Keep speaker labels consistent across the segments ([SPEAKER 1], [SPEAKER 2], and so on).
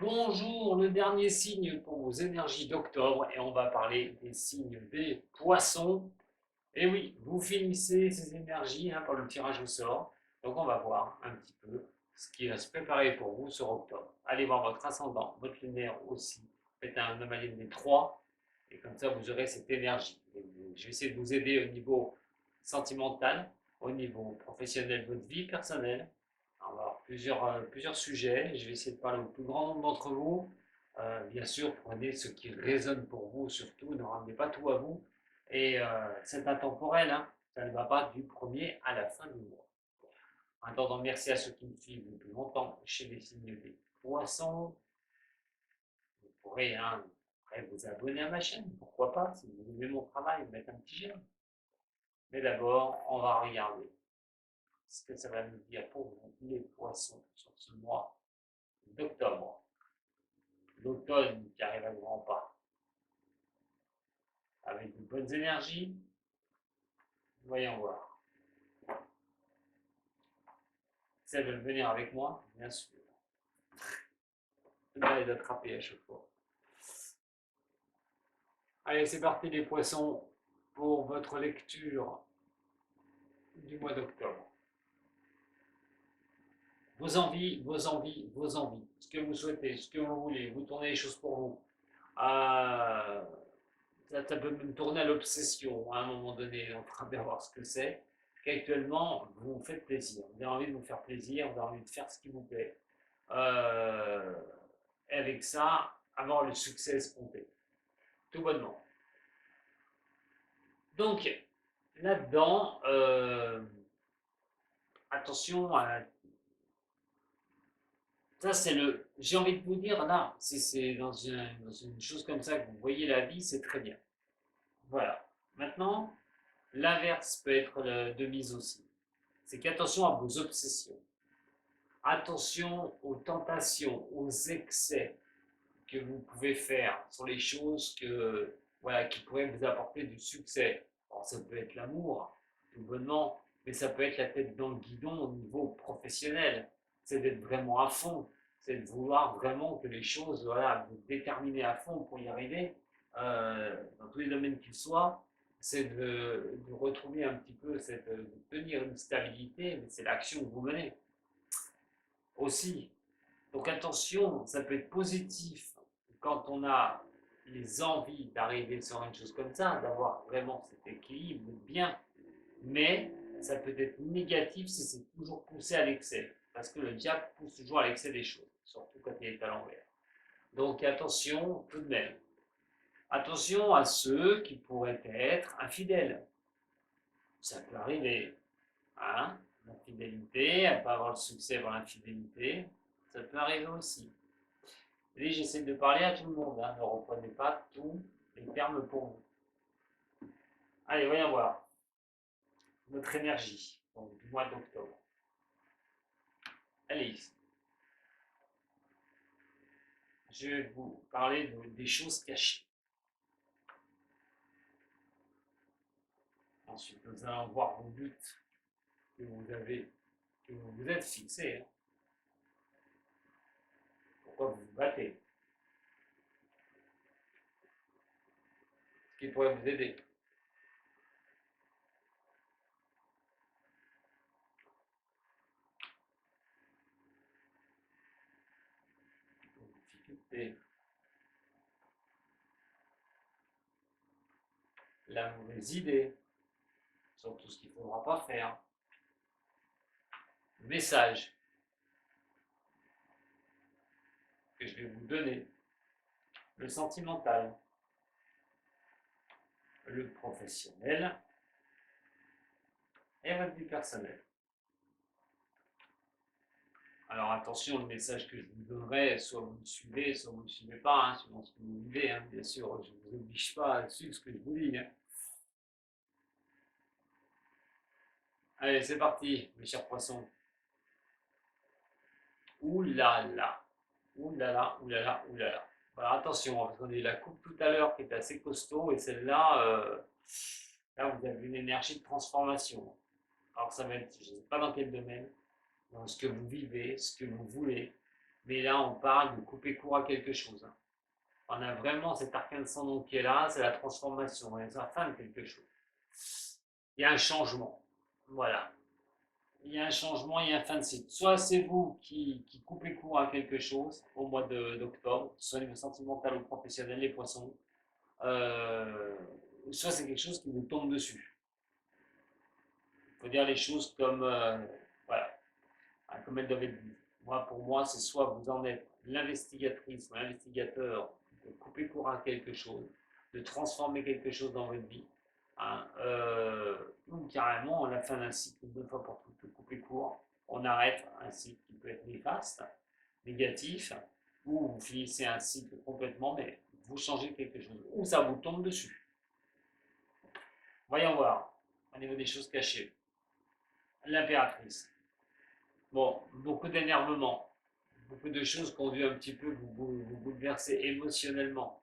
[SPEAKER 1] Bonjour, le dernier signe pour vos énergies d'octobre et on va parler des signes des poissons. Et oui, vous finissez ces énergies par le tirage au sort. Donc on va voir un petit peu ce qui va se préparer pour vous sur octobre. Allez voir votre ascendant, votre lunaire aussi. Faites un anomalie des 3 et comme ça vous aurez cette énergie. Je vais essayer de vous aider au niveau sentimental, au niveau professionnel, votre vie personnelle. On va avoir plusieurs sujets. Je vais essayer de parler au plus grand nombre d'entre vous. Bien sûr, prenez ce qui résonne pour vous, surtout, ne ramenez pas tout à vous. Et c'est intemporel, hein. Ça ne va pas du premier à la fin du mois. En attendant, merci à ceux qui me suivent depuis longtemps chez les signes des poissons. Vous pourrez après vous abonner à ma chaîne, pourquoi pas, si vous aimez mon travail, mettre un petit j'aime. Mais d'abord, on va regarder ce que ça va nous dire pour vous, les poissons, sur ce mois d'octobre. L'automne qui arrive à grands pas, avec de bonnes énergies. Voyons voir. Si elles veulent venir avec moi, bien sûr. Je vais les attraper à chaque fois. Allez, c'est parti les poissons pour votre lecture du mois d'octobre. Vos envies, vos envies, vos envies. Ce que vous souhaitez, ce que vous voulez. Vous tournez les choses pour vous. Ça peut même tourner à l'obsession à un moment donné, en train de voir ce que c'est. Qu'actuellement, vous vous faites plaisir. Vous avez envie de vous faire plaisir, vous avez envie de faire ce qui vous plaît. Et avec ça, avoir le succès escompté. Tout bonnement. Donc, là-dedans, attention à. Ça, c'est le. J'ai envie de vous dire, là, si c'est dans une chose comme ça que vous voyez la vie, c'est très bien. Voilà. Maintenant, l'inverse peut être de mise aussi. C'est qu'attention à vos obsessions. Attention aux tentations, aux excès que vous pouvez faire sur les choses voilà, qui pourraient vous apporter du succès. Alors, ça peut être l'amour, tout bonnement, mais ça peut être la tête dans le guidon au niveau professionnel. C'est d'être vraiment à fond, c'est de vouloir vraiment que les choses, voilà, vous déterminer à fond pour y arriver, dans tous les domaines qu'ils soient. C'est de retrouver un petit peu de tenir une stabilité, mais c'est l'action que vous menez aussi. Donc attention, ça peut être positif quand on a les envies d'arriver sur une chose comme ça, d'avoir vraiment cet équilibre bien, mais ça peut être négatif si c'est toujours poussé à l'excès, parce que le diable pousse toujours à l'excès des choses, surtout quand il est à l'envers. Donc attention tout de même. Attention à ceux qui pourraient être infidèles. Ça peut arriver. Hein, l'infidélité, elle peut avoir le succès dans l'infidélité, ça peut arriver aussi. Et j'essaie de parler à tout le monde, ne reprenez pas tous les termes pour vous. Allez, voyons voir notre énergie donc, du mois d'octobre. Allez, je vais vous parler des choses cachées. Ensuite, nous allons voir vos buts que vous avez, que vous vous êtes fixés. Pourquoi vous vous battez? Ce qui pourrait vous aider. Vos difficultés. La mauvaise idée sur tout ce qu'il ne faudra pas faire. Le message que je vais vous donner. Le sentimental. Le professionnel et votre vie personnelle. Alors attention, le message que je vous donnerai, soit vous le suivez, soit vous ne le suivez pas, selon ce que vous vivez, bien sûr, je ne vous oblige pas à suivre ce que je vous dis. Allez, c'est parti, mes chers poissons. Ouh là là, ouh là là, ouh là là, ouh là là. Voilà, attention, parce qu'on a eu la coupe tout à l'heure qui est assez costaud, et celle-là, là, vous avez une énergie de transformation. Alors ça va être, je ne sais pas dans quel domaine, dans ce que vous vivez, ce que vous voulez, mais là on parle de couper court à quelque chose, hein. On a vraiment cet arcane ascendant qui est là, c'est la transformation, on est à la fin de quelque chose. Il y a un changement, voilà. Il y a un changement, il y a un fin de cycle. Soit c'est vous qui coupez court à quelque chose au mois d'octobre, soit au niveau sentimental ou professionnel, les poissons, euh, soit c'est quelque chose qui vous tombe dessus. Il faut dire les choses comme, voilà, comme elles doivent être dites. Moi, pour moi, c'est soit vous en êtes l'investigatrice ou l'investigateur de couper court à quelque chose, de transformer quelque chose dans votre vie, hein, ou carrément la fin d'un cycle, une bonne fois pour toutes, de couper court, on arrête un cycle qui peut être néfaste, négatif, ou vous finissez un cycle complètement, mais vous changez quelque chose, ou ça vous tombe dessus. Voyons voir, au niveau des choses cachées. L'impératrice. Bon, beaucoup d'énervement, beaucoup de choses qui ont dû un petit peu vous bouleverser émotionnellement.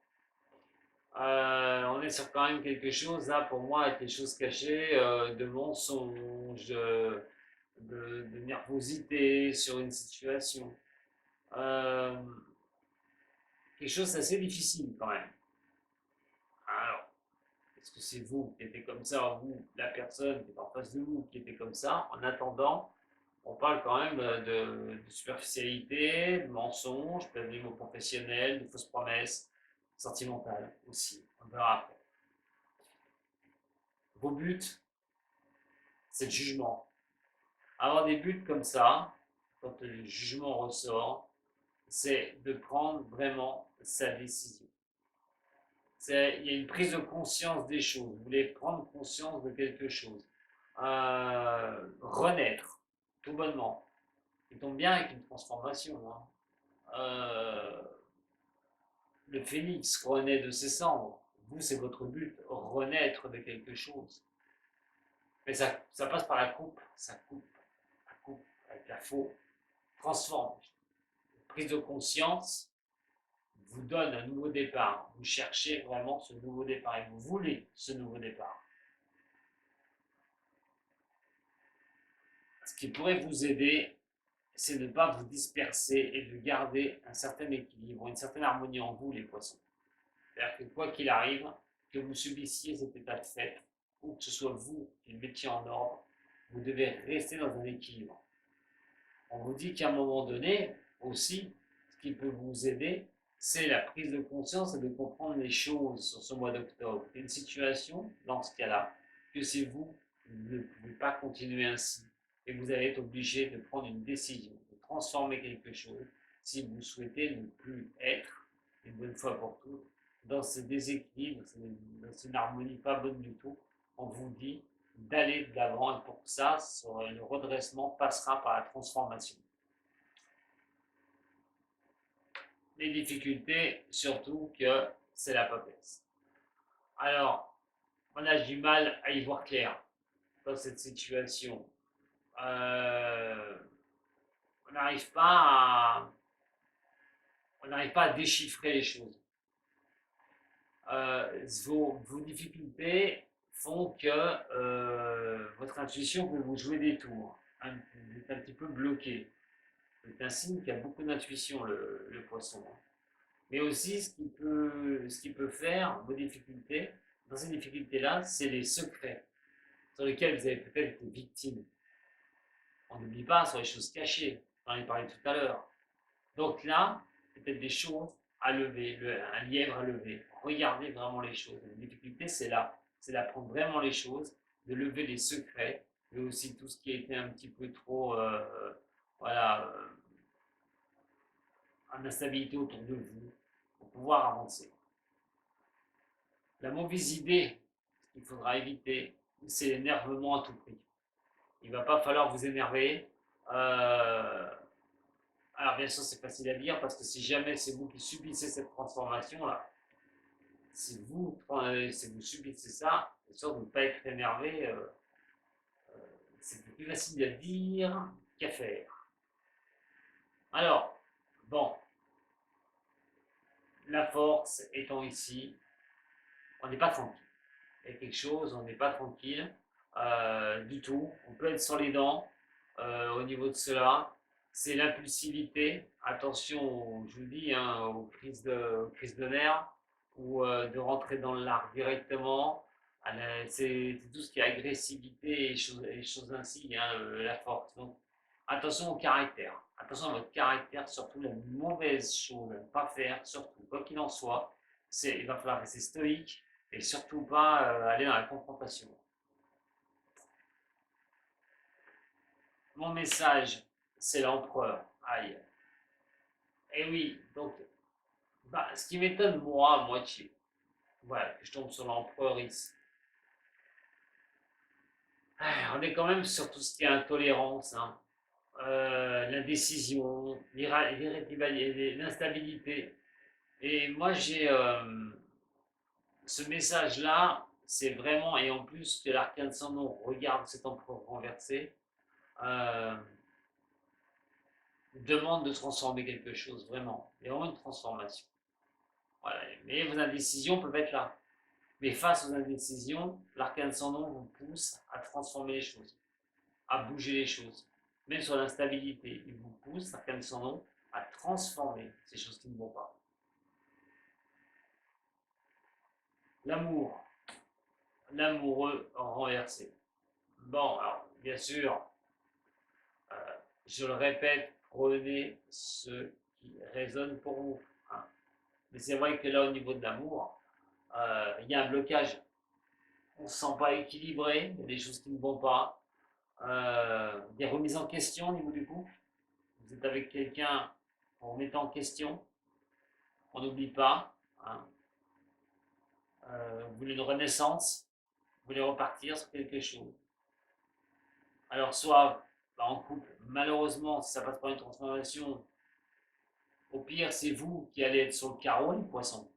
[SPEAKER 1] On est sur quand même quelque chose, là, pour moi, avec les choses cachées, de mensonges, de nervosité sur une situation. Euh, Quelque chose d'assez difficile quand même. Alors, est-ce que c'est vous qui étiez comme ça, ou la personne qui est en face de vous qui était comme ça? En attendant, on parle quand même de superficialité, de mensonges, peut-être des mots professionnels, de fausses promesses, sentimentales aussi. On verra après. Vos buts, c'est le jugement. Avoir des buts comme ça, quand le jugement ressort, c'est de prendre vraiment sa décision. Il y a une prise de conscience des choses. Vous voulez prendre conscience de quelque chose. Renaître, tout bonnement. Il tombe bien avec une transformation, hein. Le phénix renaît de ses cendres. Vous, c'est votre but, renaître de quelque chose. Mais ça passe par la coupe, la coupe avec la faux, transforme. Prise de conscience vous donne un nouveau départ. Vous cherchez vraiment ce nouveau départ et vous voulez ce nouveau départ. Ce qui pourrait vous aider, c'est de ne pas vous disperser et de garder un certain équilibre, une certaine harmonie en vous, les poissons. C'est-à-dire que quoi qu'il arrive, que vous subissiez cet état de fait, ou que ce soit vous qui le mettiez en ordre, vous devez rester dans un équilibre. On vous dit qu'à un moment donné, aussi, ce qui peut vous aider, c'est la prise de conscience et de comprendre les choses sur ce mois d'octobre. Une situation, dans ce cas-là, que c'est vous, ne pouvez pas continuer ainsi. Et vous allez être obligé de prendre une décision, de transformer quelque chose si vous souhaitez ne plus être, une bonne fois pour toutes, dans ce déséquilibre, dans une harmonie pas bonne du tout. On vous dit d'aller de l'avant et pour ça, le redressement passera par la transformation. Les difficultés, surtout que c'est la papesse. Alors, on a du mal à y voir clair dans cette situation. Euh, on n'arrive pas à déchiffrer les choses. Vos difficultés font que votre intuition peut vous jouer des tours. Vous êtes un petit peu bloqué. C'est un signe qui a beaucoup d'intuition, le poisson. Mais aussi, ce qui peut faire vos difficultés, dans ces difficultés-là, c'est les secrets sur lesquels vous avez peut-être été victime. On n'oublie pas sur les choses cachées, j'en ai parlé tout à l'heure. Donc là, peut-être des choses à lever, un lièvre à lever. Regardez vraiment les choses. La difficulté, c'est là. C'est d'apprendre vraiment les choses, de lever les secrets, mais aussi tout ce qui a été un petit peu trop, voilà, en instabilité autour de vous, pour pouvoir avancer. La mauvaise idée, ce qu'il faudra éviter, c'est l'énervement à tout prix. Il ne va pas falloir vous énerver. Alors bien sûr, c'est facile à dire parce que si jamais c'est vous qui subissez cette transformation-là, si vous subissez ça, c'est sûr de ne pas être énervé, c'est plus facile à dire qu'à faire. Alors, bon, la force étant ici, on n'est pas tranquille. Il y a quelque chose, on n'est pas tranquille du tout. On peut être sur les dents au niveau de cela. c'est l'impulsivité. Attention, je vous dis, hein, crises de nerfs ou de rentrer dans l'art directement. C'est tout ce qui est agressivité et choses ainsi, hein, la force. Donc, attention au caractère. Attention à votre caractère, surtout la mauvaise chose à ne pas faire, surtout, quoi qu'il en soit. Il va falloir rester stoïque et surtout pas aller dans la confrontation. Mon message, c'est l'empereur. Aïe. Et oui, donc, bah, ce qui m'étonne, moi, à moitié, voilà, que je tombe sur l'empereur ici. On est quand même sur tout ce qui est intolérance, hein. L'indécision, l'instabilité. Et moi, j'ai ce message-là, c'est vraiment, et en plus que l'arcane sans nom regarde cet empereur renversé, euh, demande de transformer quelque chose, vraiment. Il y a vraiment une transformation. Voilà. Mais vos indécisions peuvent être là. Mais face aux indécisions, l'arcane sans nom vous pousse à transformer les choses, à bouger les choses. Même sur l'instabilité, il vous pousse, l'arcane sans nom, à transformer ces choses qui ne vont pas. L'amour, l'amoureux renversé. Bon, alors, bien sûr, euh, je le répète, prenez ce qui résonne pour vous, hein. Mais c'est vrai que là, au niveau de l'amour, il y a un blocage. On ne se sent pas équilibré, il y a des choses qui ne vont pas. Des remises en question au niveau du couple. Vous êtes avec quelqu'un en mettant en question, on n'oublie pas, hein. Vous voulez une renaissance, vous voulez repartir sur quelque chose. Alors soit en couple, malheureusement, si ça passe par une transformation, au pire c'est vous qui allez être sur le carreau, les poissons.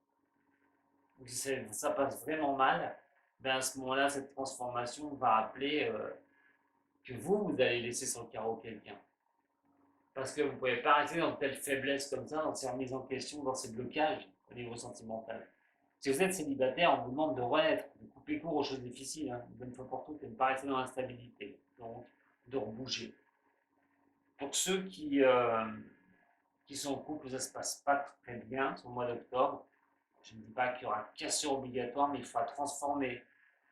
[SPEAKER 1] Donc si ça passe vraiment mal, ben à ce moment-là, cette transformation va appeler que vous allez laisser sur le carreau quelqu'un. Parce que vous ne pouvez pas rester dans de telles faiblesses comme ça, dans ces remises en question, dans ces blocages au niveau sentimental. Si vous êtes célibataire, on vous demande de renaître, de couper court aux choses difficiles, hein, une bonne fois pour toutes, et de ne pas rester dans l'instabilité, donc de rebouger. Pour ceux qui sont en couple où ça ne se passe pas très bien, sur le mois d'octobre, je ne dis pas qu'il y aura cassure obligatoire, mais il faudra transformer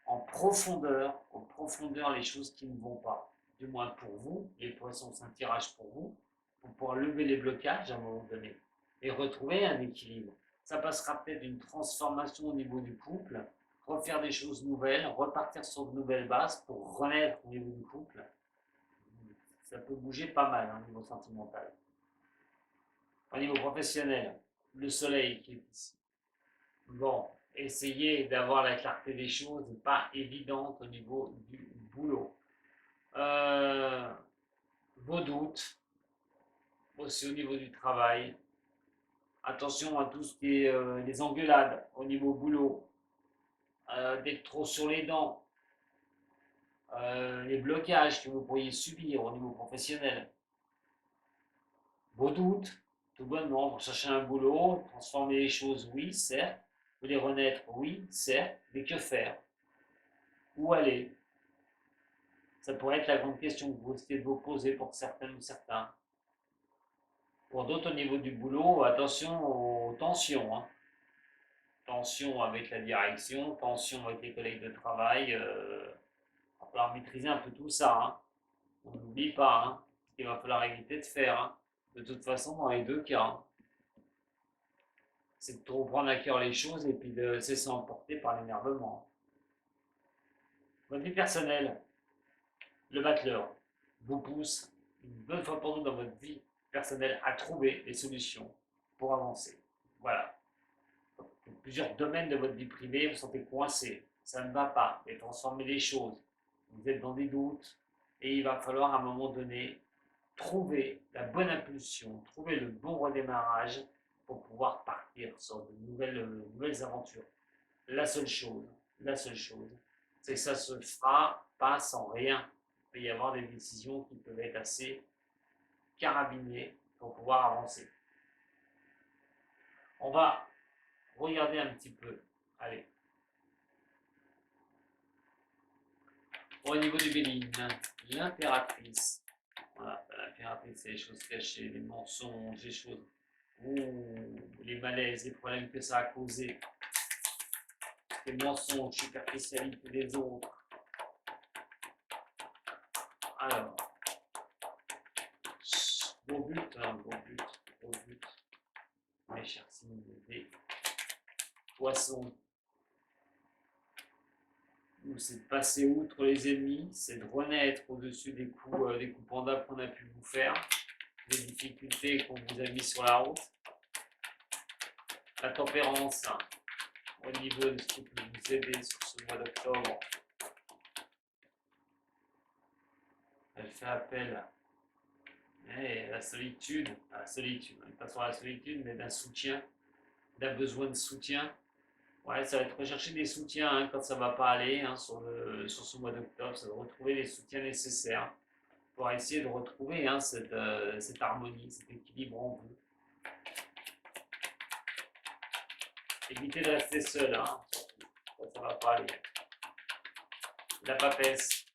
[SPEAKER 1] en profondeur les choses qui ne vont pas. Du moins pour vous, les poissons, c'est un tirage pour pouvoir lever les blocages à un moment donné et retrouver un équilibre. Ça passera peut-être d'une transformation au niveau du couple, refaire des choses nouvelles, repartir sur de nouvelles bases pour renaître au niveau du couple. Ça peut bouger pas mal au niveau sentimental. Au niveau professionnel, le soleil qui est ici. Bon, essayez d'avoir la clarté des choses, pas évidente au niveau du boulot. Vos doutes, aussi au niveau du travail. Attention à tout ce qui est les engueulades au niveau boulot, d'être trop sur les dents, les blocages que vous pourriez subir au niveau professionnel. Vos doutes, tout bonnement, vous cherchez un boulot, transformer les choses, oui, certes. Vous les renaître, oui, certes, mais que faire? Où aller? Ça pourrait être la grande question que vous risquez de vous poser pour certaines ou certains. Pour d'autres, au niveau du boulot, attention aux tensions, hein. Tension avec la direction, tension avec les collègues de travail. Il va falloir maîtriser un peu tout ça, hein. On n'oublie pas, hein, ce qu'il va falloir éviter de faire, hein. De toute façon, dans les deux cas, hein. C'est de trop prendre à cœur les choses et puis de se laisser emporter par l'énervement. Votre vie personnelle, le battleur vous pousse une bonne fois pour nous dans votre vie personnelle à trouver des solutions pour avancer. Voilà. Dans plusieurs domaines de votre vie privée, vous vous sentez coincé, ça ne va pas, et transformer les choses. Vous êtes dans des doutes et il va falloir à un moment donné trouver la bonne impulsion, trouver le bon redémarrage pour pouvoir partir sur de nouvelles aventures. La seule chose, c'est que ça ne se fera pas sans rien. Il peut y avoir des décisions qui peuvent être assez carabinées pour pouvoir avancer. On va regarder un petit peu. Allez. Au niveau du Béline, l'impératrice. Voilà, la piraterie, c'est les choses cachées, les mensonges, les choses, ouh, les malaises, les problèmes que ça a causé, les mensonges, superficialité des autres. Alors, gros but, hein, gros but, mes chers signes des poissons. C'est de passer outre les ennemis, c'est de renaître au-dessus des coups pendables qu'on a pu vous faire, des difficultés qu'on vous a mis sur la route. La tempérance, hein, au niveau de ce qui peut vous aider sur ce mois d'octobre, elle fait appel à la solitude, pas sur la solitude, mais d'un soutien, d'un besoin de soutien. Ouais, ça va être rechercher des soutiens hein, quand ça ne va pas aller hein, sur ce mois d'octobre, ça va retrouver les soutiens nécessaires pour essayer de retrouver hein, cette harmonie, cet équilibre en vous. Évitez de rester seul, hein, surtout, quand ça ne va pas aller. La papesse.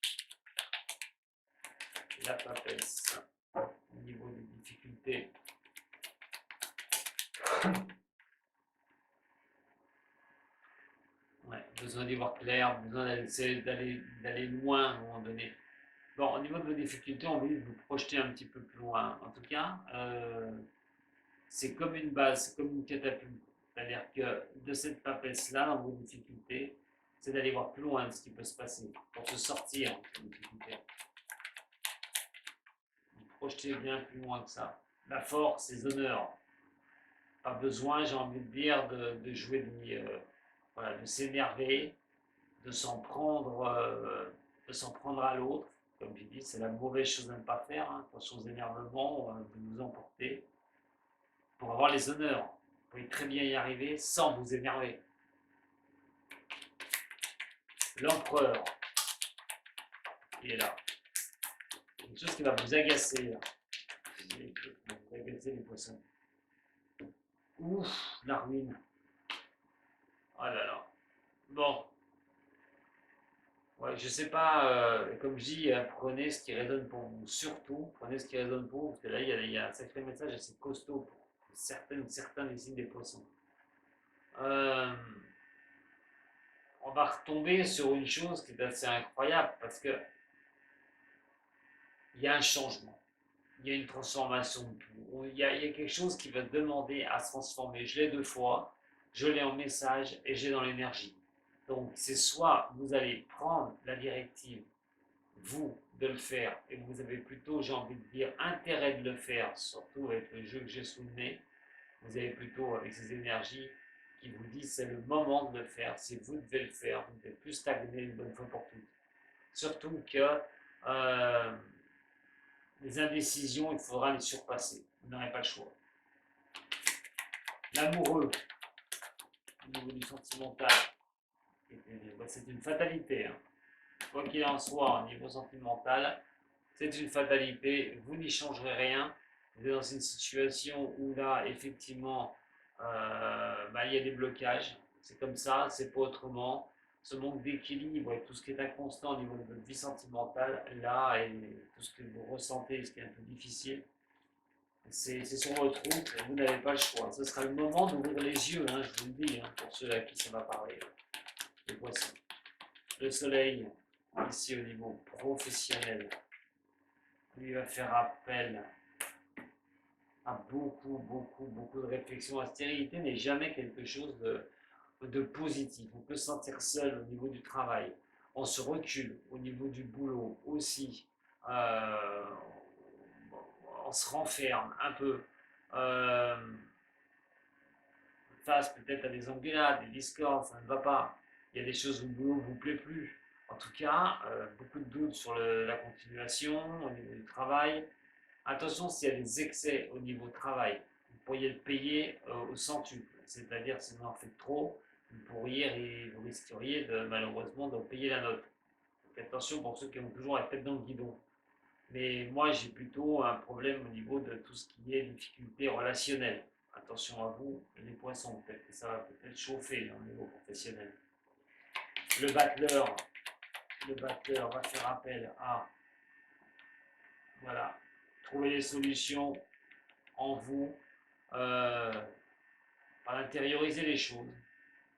[SPEAKER 1] La papesse. Au niveau des difficultés. Ouais, besoin d'y voir clair, besoin d'aller loin à un moment donné. Bon, au niveau de vos difficultés, on veut vous projeter un petit peu plus loin. En tout cas, c'est comme une base, c'est comme une catapulte. C'est-à-dire que de cette papesse-là, dans vos difficultés, c'est d'aller voir plus loin de ce qui peut se passer, pour se sortir de vos difficultés. Vous projetez bien plus loin que ça. La force, les honneurs. Pas besoin, j'ai envie de dire, de jouer voilà, de s'énerver, de s'en prendre, à l'autre. Comme je dis, c'est la mauvaise chose à ne pas faire. Hein. Attention aux énervements, de vous emporter. Pour avoir les honneurs, vous pouvez très bien y arriver sans vous énerver. L'empereur, il est là. Une chose qui va vous agacer. Là. Vous agacer les poissons. Ouf, la ruine. Oh là là. Bon. Ouais, je sais pas, comme je dis, prenez ce qui résonne pour vous. Surtout, prenez ce qui résonne pour vous. Parce que là, il y a un sacré message assez costaud pour certains des signes des poissons. On va retomber sur une chose qui est assez incroyable parce que il y a un changement. Il y a une transformation de tout. Il y a quelque chose qui va demander à se transformer. Je l'ai 2 fois, je l'ai en message et j'ai dans l'énergie. Donc, c'est soit vous allez prendre la directive, vous, de le faire, et vous avez plutôt, j'ai envie de dire, intérêt de le faire, surtout avec le jeu que j'ai sous le nez. Vous avez plutôt, avec ces énergies, qui vous disent c'est le moment de le faire. Si vous devez le faire, vous ne devez plus stagner une bonne fois pour toutes. Surtout que euh, les indécisions, il faudra les surpasser. Vous n'aurez pas le choix. L'amoureux, au niveau du sentimental, c'est une fatalité. Hein. Quoi qu'il en soit, au niveau sentimental, c'est une fatalité. Vous n'y changerez rien. Vous êtes dans une situation où là, effectivement, il y a des blocages. C'est comme ça, c'est pas autrement. Ce manque d'équilibre et tout ce qui est inconstant au niveau de votre vie sentimentale, là, et tout ce que vous ressentez, ce qui est un peu difficile, c'est sur votre route, vous n'avez pas le choix. Ce sera le moment d'ouvrir les yeux, hein, je vous le dis, hein, pour ceux à qui ça va parler. Les poissons. Le soleil, ici au niveau professionnel, lui va faire appel à beaucoup de réflexion. La stérilité n'est jamais quelque chose de positif. On peut se sentir seul au niveau du travail. On se recule au niveau du boulot aussi. Euh, on se renferme un peu. Euh, face peut-être à des engueulades, des discords, ça ne va pas. Il y a des choses où le boulot ne vous plaît plus. En tout cas, beaucoup de doutes sur la continuation au niveau du travail. Attention s'il y a des excès au niveau travail, vous pourriez le payer au centuple. C'est-à-dire si vous en faites trop, vous risqueriez malheureusement de payer la note. Donc attention pour ceux qui ont toujours la tête dans le guidon. Mais moi, j'ai plutôt un problème au niveau de tout ce qui est difficulté relationnelle. Attention à vous, les poissons, peut-être que ça va peut-être chauffer au niveau professionnel. Le battleur va faire appel à, voilà, Trouvez les solutions en vous, intérioriser les choses,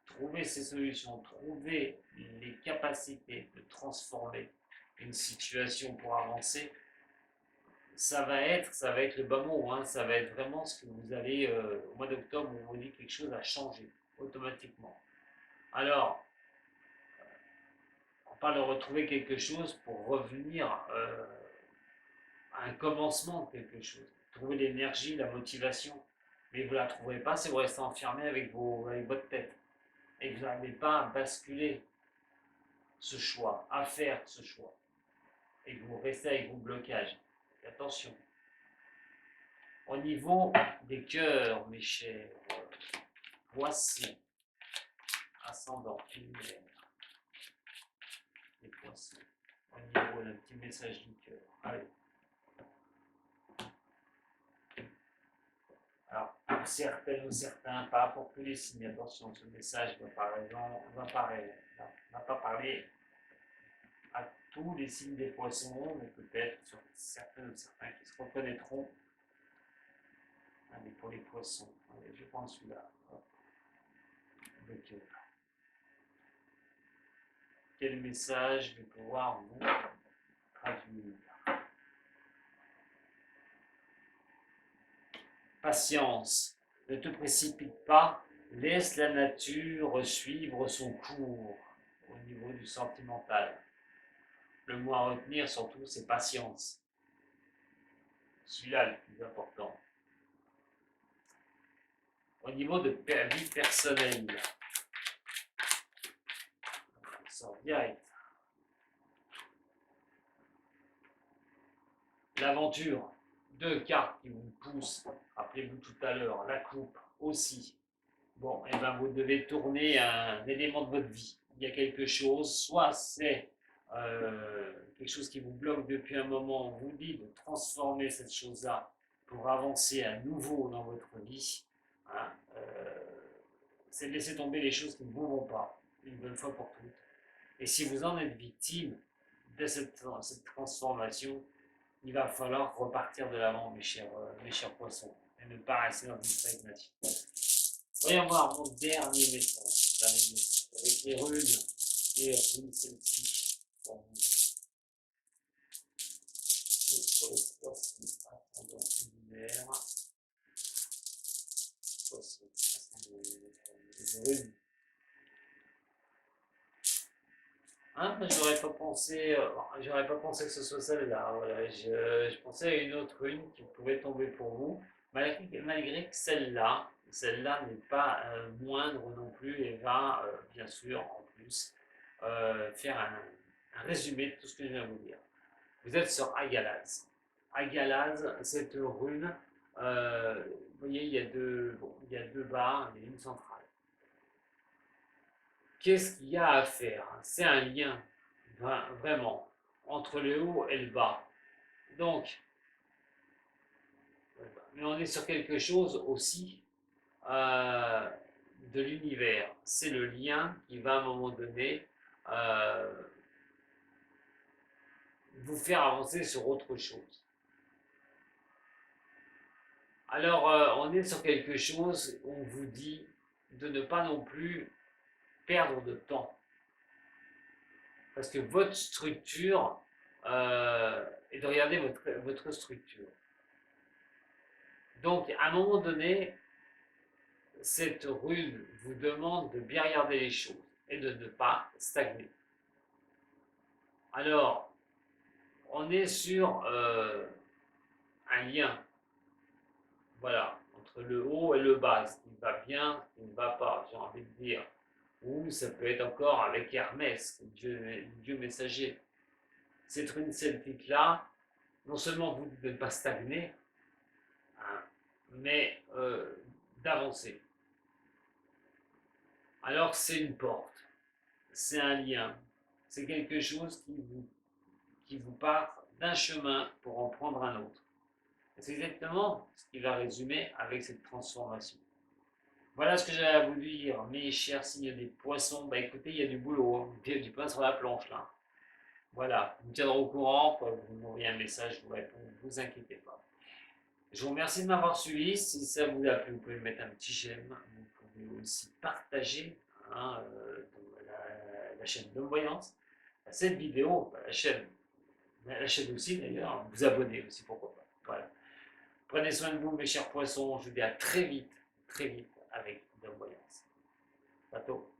[SPEAKER 1] trouver ces solutions, trouver les capacités de transformer une situation pour avancer. Ça va être le bas mot, hein, ça va être vraiment ce que vous allez, au mois d'octobre, vous voyez quelque chose a changé automatiquement. Alors, on parle de retrouver quelque chose pour revenir à un commencement de quelque chose. Trouver l'énergie, la motivation, mais vous ne la trouverez pas si vous restez enfermé avec votre tête. Et vous n'arrivez pas à basculer ce choix, à faire ce choix. Et que vous restez avec vos blocages. Et attention. Au niveau des cœurs, mes chers poissons, ascendant, lunaire, les poissons, au niveau d'un petit message du cœur. Allez. Alors, pour certaines ou certains, pas pour tous les signes, attention, ce message va pas parler à tous les signes des poissons, mais peut-être sur certains ou certains qui se reconnaîtront. Allez, pour les poissons, allez, je prends celui-là. Le cœur. Quel message je vais pouvoir vous traduire? Patience, ne te précipite pas, laisse la nature suivre son cours au niveau du sentimental. Le mot à retenir surtout, c'est patience. Celui-là le plus important. Au niveau de vie personnelle, on sort direct. L'aventure, deux cartes qui vous poussent, rappelez-vous tout à l'heure, la coupe aussi. Bon, et ben vous devez tourner un élément de votre vie. Il y a quelque chose, soit c'est quelque chose qui vous bloque depuis un moment, on vous dit de transformer cette chose-là pour avancer à nouveau dans votre vie. Hein, c'est de laisser tomber les choses qui ne vous vont pas, une bonne fois pour toutes. Et si vous en êtes victime de cette transformation, il va falloir repartir de l'avant, mes chers poissons, et ne pas rester dans une stagnation. Voyons voir mon dernier message, avec les runes, et celle-ci pour vous. Pour les poissons, ascendant lunaire, poissons, ascendant les runes. Hein, j'aurais pas pensé que ce soit celle-là. Voilà, je pensais à une autre rune qui pouvait tomber pour vous, malgré que celle-là n'est pas moindre non plus et va bien sûr en plus faire un résumé de tout ce que je viens de vous dire. Vous êtes sur Agalaz. Agalaz, cette rune, vous voyez, il y a deux barres, il y a une centrale. Qu'est-ce qu'il y a à faire? C'est un lien, vraiment, entre le haut et le bas. Donc, mais on est sur quelque chose aussi de l'univers. C'est le lien qui va à un moment donné vous faire avancer sur autre chose. Alors, on est sur quelque chose où on vous dit de ne pas non plus perdre de temps. Parce que votre structure, et de regarder votre structure. Donc, à un moment donné, cette rune vous demande de bien regarder les choses et de ne pas stagner. Alors, on est sur un lien, voilà, entre le haut et le bas, ce qui va bien, ce qui ne va pas, j'ai envie de dire. Ou ça peut être encore avec Hermès, Dieu messager. Cette rune celtique-là, non seulement vous ne pas stagner, hein, mais d'avancer. Alors c'est une porte, c'est un lien, c'est quelque chose qui vous part d'un chemin pour en prendre un autre. C'est exactement ce qui va résumer avec cette transformation. Voilà ce que j'avais à vous dire, mes chers signes des poissons. Bah écoutez, il y a du boulot, hein. Il y a du pain sur la planche là. Voilà, vous me tiendrez au courant, vous m'envoyez un message, je vous réponds, ne vous inquiétez pas. Je vous remercie de m'avoir suivi. Si ça vous a plu, vous pouvez mettre un petit j'aime. Vous pouvez aussi partager hein, la chaîne de Voyance, cette vidéo, la chaîne aussi d'ailleurs, vous abonner aussi, pourquoi pas. Voilà. Prenez soin de vous, mes chers poissons. Je vous dis à très vite avec de Voyance. Bateau.